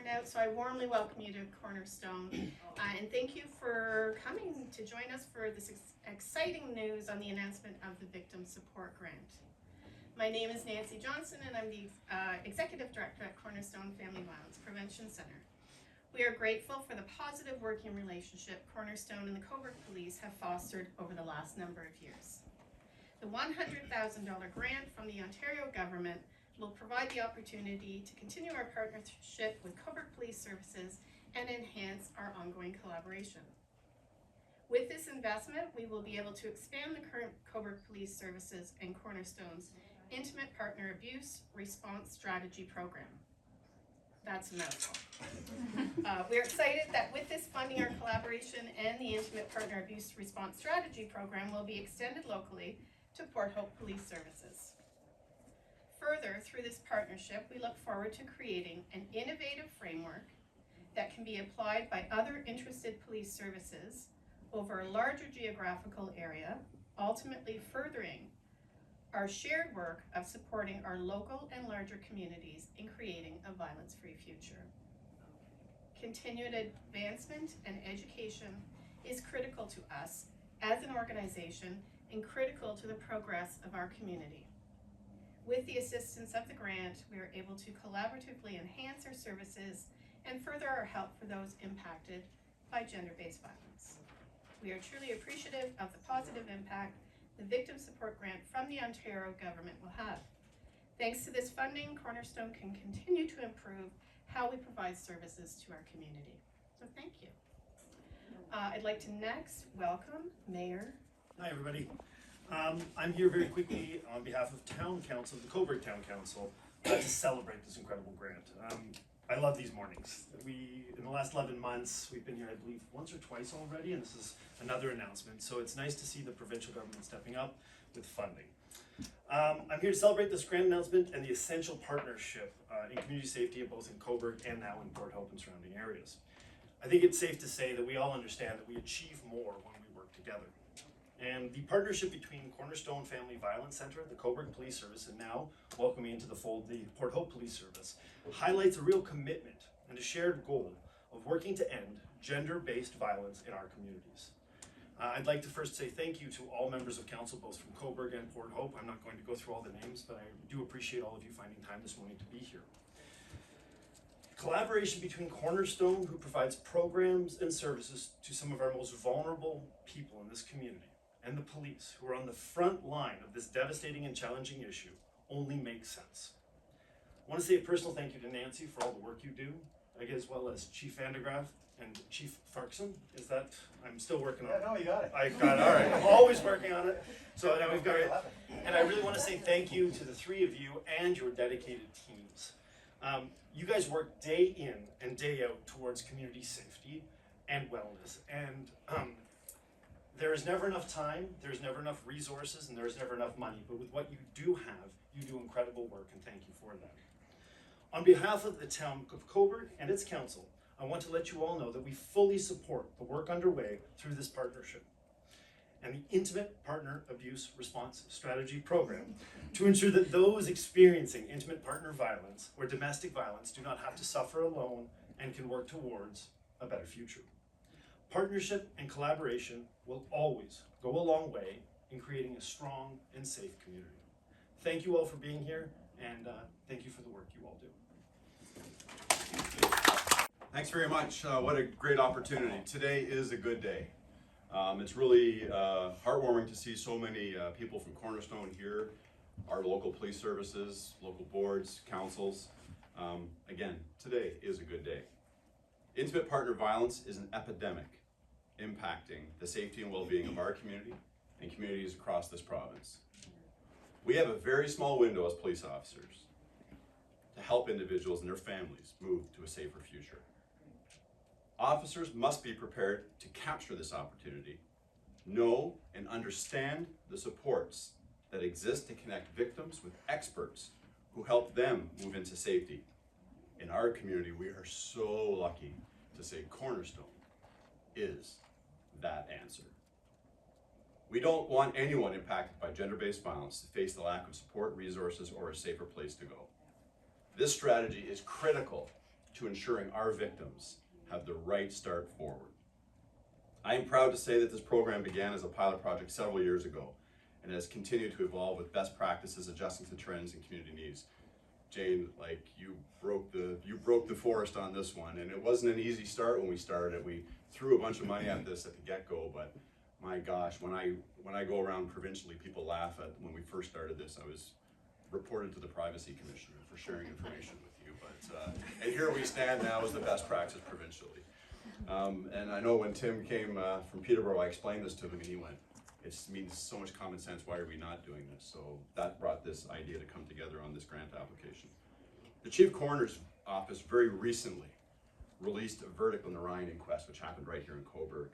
out, so I warmly welcome you to Cornerstone. And thank you for coming to join us for this exciting news on the announcement of the Victim Support Grant. My name is Nancy Johnson, and I'm the Executive Director at Cornerstone Family Violence Prevention Center. We are grateful for the positive working relationship Cornerstone and the Cobourg Police have fostered over the last number of years. The $100,000 grant from the Ontario government will provide the opportunity to continue our partnership with Cobourg Police Services and enhance our ongoing collaboration. With this investment, we will be able to expand the current Cobourg Police Services and Cornerstone's Intimate Partner Abuse Response Strategy Program. That's a mouthful. We're excited that with this funding, our collaboration and the Intimate Partner Abuse Response Strategy Program will be extended locally to Port Hope Police Services. Further, through this partnership, we look forward to creating an innovative framework that can be applied by other interested police services over a larger geographical area, ultimately furthering our shared work of supporting our local and larger communities in creating a violence-free future. Continued advancement and education is critical to us as an organization and critical to the progress of our community. With the assistance of the grant, we are able to collaboratively enhance our services and further our help for those impacted by gender-based violence. We are truly appreciative of the positive impact the Victim Support Grant from the Ontario government will have. Thanks to this funding, Cornerstone can continue to improve how we provide services to our community. So thank you. I'd like to next welcome Mayor. Hi everybody. I'm here very quickly on behalf of Town Council, the Cobourg Town Council, to celebrate this incredible grant. I love these mornings. In the last 11 months, we've been here, I believe, once or twice already, and this is another announcement. So it's nice to see the provincial government stepping up with funding. I'm here to celebrate this grant announcement and the essential partnership in community safety, both in Cobourg and now in Port Hope and surrounding areas. I think it's safe to say that we all understand that we achieve more when we work together. And the partnership between Cornerstone Family Violence Center, the Cobourg Police Service, and now welcoming into the fold the Port Hope Police Service, highlights a real commitment and a shared goal of working to end gender-based violence in our communities. I'd like to first say thank you to all members of council, both from Cobourg and Port Hope. I'm not going to go through all the names, but I do appreciate all of you finding time this morning to be here. Collaboration between Cornerstone, who provides programs and services to some of our most vulnerable people in this community, and the police, who are on the front line of this devastating and challenging issue, only makes sense. I want to say a personal thank you to Nancy for all the work you do, as well as Chief Vandegraff and Chief Farkson. Is that, I'm still working on it. Yeah, no, you got it. I got it, all right. I'm always working on it. So now we've got it. And I really want to say thank you to the three of you and your dedicated teams. You guys work day in and day out towards community safety and wellness. And there is never enough time, there's never enough resources, and there's never enough money. But with what you do have, you do incredible work, and thank you for that. On behalf of the town of Cobourg and its council, I want to let you all know that we fully support the work underway through this partnership and the Intimate Partner Abuse Response Strategy Program to ensure that those experiencing intimate partner violence or domestic violence do not have to suffer alone and can work towards a better future. Partnership and collaboration will always go a long way in creating a strong and safe community. Thank you all for being here, and thank you for the work you all do. Thanks very much. What a great opportunity. Today is a good day. It's really heartwarming to see so many people from Cornerstone here, our local police services, local boards, councils. Again, today is a good day. Intimate partner violence is an epidemic impacting the safety and well-being of our community and communities across this province. We have a very small window as police officers to help individuals and their families move to a safer future. Officers must be prepared to capture this opportunity, know and understand the supports that exist to connect victims with experts who help them move into safety. In our community, we are so lucky to say Cornerstone is that answer. We don't want anyone impacted by gender-based violence to face the lack of support, resources, or a safer place to go. This strategy is critical to ensuring our victims have the right start forward. I am proud to say that this program began as a pilot project several years ago and has continued to evolve with best practices adjusting to trends and community needs. Jane, like you broke the forest on this one, and it wasn't an easy start when we started. We threw a bunch of money at this at the get-go, but my gosh, when I go around provincially, people laugh at when we first started this. I was reported to the Privacy Commissioner for sharing information with you, but and here we stand now as the best practice provincially. And I know when Tim came from Peterborough, I explained this to him, and he went, "It means so much common sense. Why are we not doing this?" So that brought this idea to come together on this grant application. The Chief Coroner's Office very recently released a verdict on the Ryan inquest, which happened right here in Cobourg,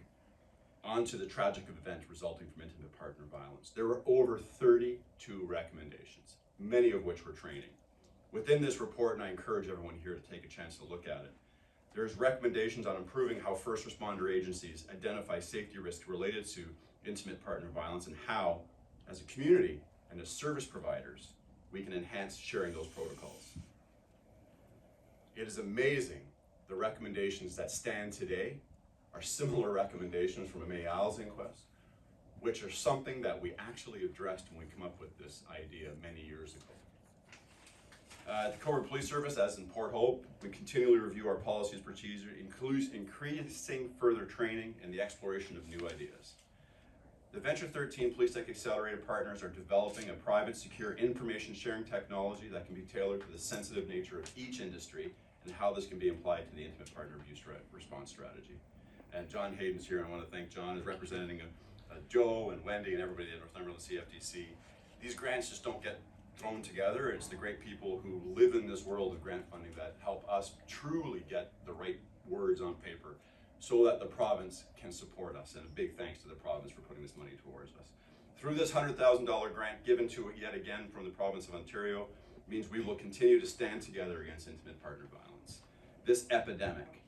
onto the tragic event resulting from intimate partner violence. There were over 32 recommendations, many of which were training. Within this report, and I encourage everyone here to take a chance to look at it, there's recommendations on improving how first responder agencies identify safety risks related to intimate partner violence and how, as a community and as service providers, we can enhance sharing those protocols. It is amazing the recommendations that stand today are similar recommendations from a May Isles inquest, which are something that we actually addressed when we came up with this idea many years ago. At the Cobourg Police Service, as in Port Hope, we continually review our policies and procedures, increasing further training and the exploration of new ideas. The Venture 13 Police Tech Accelerator partners are developing a private, secure information sharing technology that can be tailored to the sensitive nature of each industry and how this can be applied to the intimate partner abuse response strategy. And John Hayden's here, and I want to thank John as representing Joe and Wendy and everybody at Northumberland CFDC. These grants just don't get thrown together. It's the great people who live in this world of grant funding that help us truly get the right words on paper so that the province can support us. And a big thanks to the province for putting this money towards us. Through this $100,000 grant given to it yet again from the province of Ontario means we will continue to stand together against intimate partner violence. This epidemic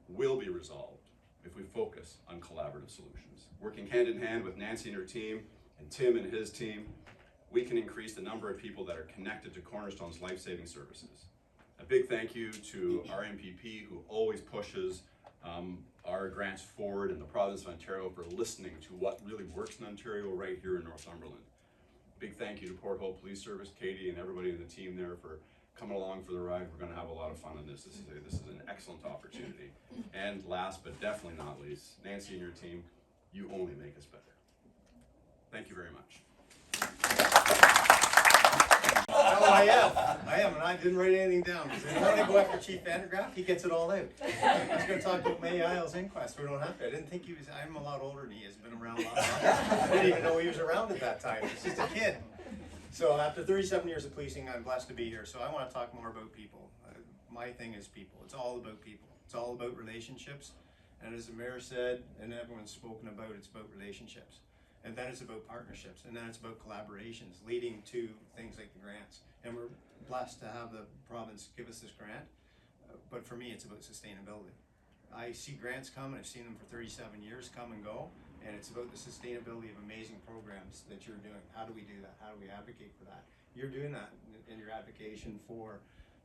will be resolved if we focus on collaborative solutions. Working hand in hand with Nancy and her team and Tim and his team, we can increase the number of people that are connected to Cornerstone's life-saving services. A big thank you to our MPP who always pushes our grants forward, and the province of Ontario for listening to what really works in Ontario right here in Northumberland. Big thank you to Port Hope Police Service, Katie and everybody in the team there for coming along for the ride. We're going to have a lot of fun on this. This is an excellent opportunity. And last but definitely not least, Nancy and your team, you only make us better. Thank you very much. Oh, I am, and I didn't write anything down, because if you want to go after Chief Vandergraaf, he gets it all out. I was going to talk about May Isles inquest, we don't have to. I didn't think he was, I'm a lot older than he has, been around a lot longer. I didn't even know he was around at that time, he was just a kid. So after 37 years of policing, I'm blessed to be here, so I want to talk more about people. My thing is people, it's all about people. It's all about relationships, and as the mayor said, and everyone's spoken about, it's about relationships. And then it's about partnerships, and then it's about collaborations leading to things like the grants. And we're blessed to have the province give us this grant, but for me it's about sustainability. I see grants come, and I've seen them for 37 years come and go, and it's about the sustainability of amazing programs that you're doing. How do we do that? How do we advocate for that? You're doing that in your advocation for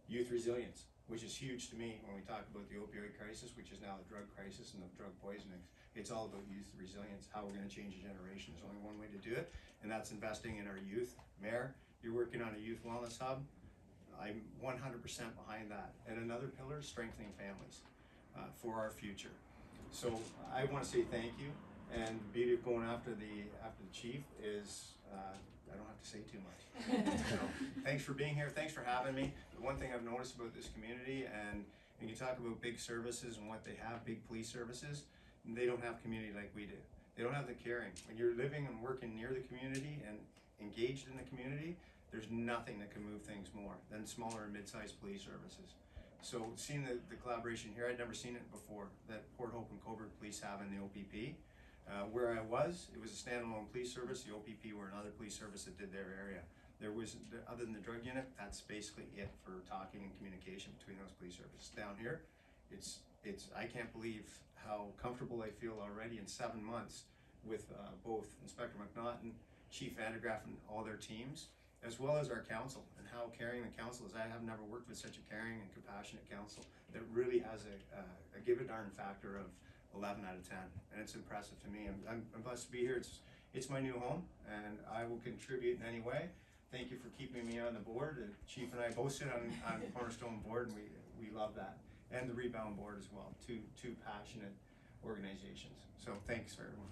youth resilience, which is huge to me when we talk about the opioid crisis, which is now the drug crisis and the drug poisonings. It's all about youth resilience, how we're going to change a generation. There's only one way to do it, and that's investing in our youth. Mayor, you're working on a youth wellness hub. I'm 100% behind that. And another pillar is strengthening families for our future. So I want to say thank you. And the beauty of going after the chief is I don't have to say too much. So, thanks for being here. Thanks for having me. The one thing I've noticed about this community, and when you talk about big services and what they have, big police services, they don't have community like we do. They don't have the caring. When you're living and working near the community and engaged in the community, there's nothing that can move things more than smaller and mid-sized police services. So seeing the collaboration here, I'd never seen it before, that Port Hope and Cobourg Police have in the OPP. Where I was, it was a standalone police service. The OPP were another police service that did their area. There was, other than the drug unit, that's basically it for talking and communication between those police services. Down here, it's I can't believe how comfortable I feel already in 7 months with both Inspector McNaughton, Chief Vandergraaf, and all their teams. as well as our council and how caring the council is. I have never worked with such a caring and compassionate council that really has a give a darn factor of 11 out of 10, and it's impressive to me. I'm blessed to be here. It's my new home, and I will contribute in any way. Thank you for keeping me on the board. The Chief and I both sit on Cornerstone board, and we love that, and the Rebound board as well. Two passionate organizations. So thanks for everyone.